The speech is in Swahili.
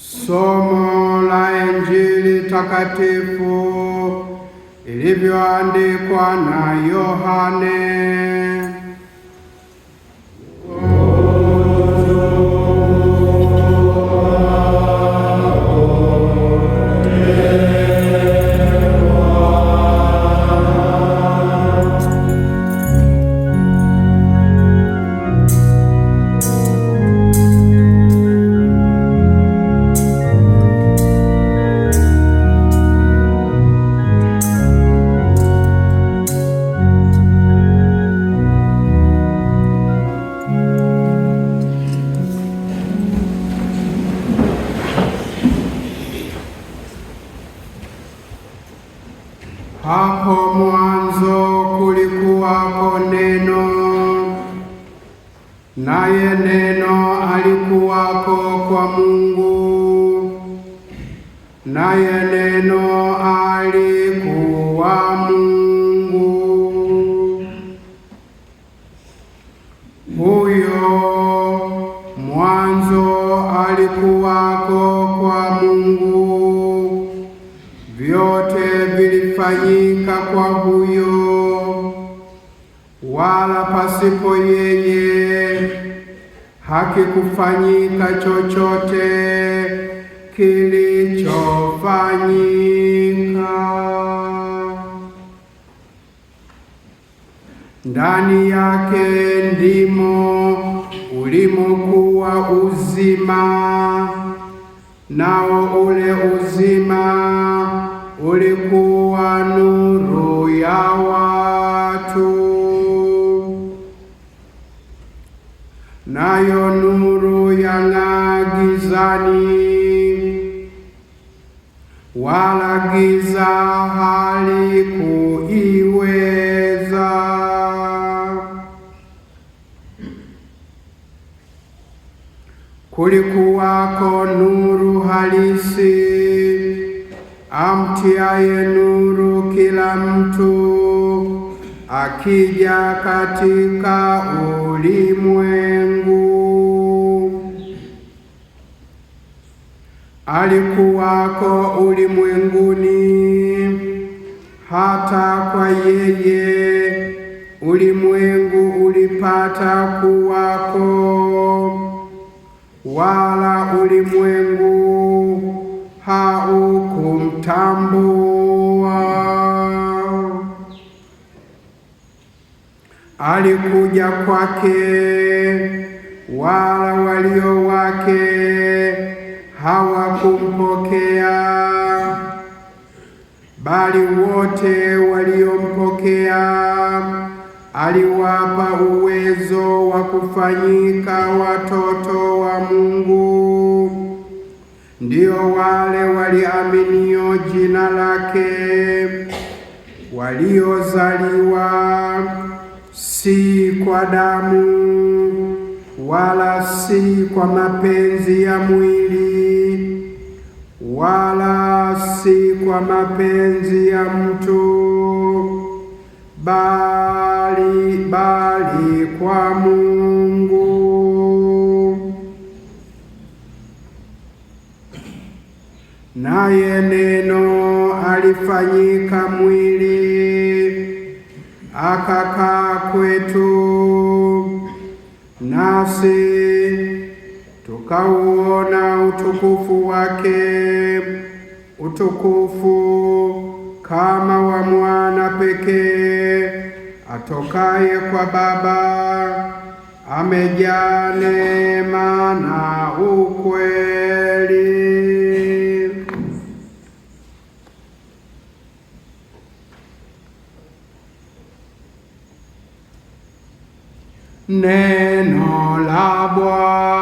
Somo la Injili takatifu ilivyoandikwa na Yohane. Hapo mwanzo kulikuwako Neno, naye Neno alikuwako kwa Mungu, naye Neno alikuwa Mungu. Huyo mwanzo alikuwako kwa Mungu. Vyote vilifanyika kwa huyo, wala pasipo yeye hakikufanyika chochote kilichofanyika. Ndani yake ndimo ulimokuwa uzima, nao ule uzima ulikuwa nuru ya watu, nayo nuru yang'aa gizani, wala giza halikuiweza. Kulikuwako nuru halisi, amtiaye nuru kila mtu akija katika ulimwengu. Alikuwako ulimwenguni, hata kwa yeye ulimwengu ulipata kuwako, wala ulimwengu haukumtambua. Alikuja kwake, wala walio wake hawakumpokea, bali wote waliompokea aliwapa uwezo wa kufanyika watoto wa Mungu, ndio wale waliaminio jina lake, waliozaliwa si kwa damu, wala si kwa mapenzi ya mwili, wala si kwa mapenzi ya mtu, bali kwa Mungu. Naye Neno alifanyika mwili, akakaa kwetu, nasi tukauona utukufu wake, utukufu kama wa mwana pekee atokaye kwa Baba, amejaa neema na ukweli. Neno la Bwana.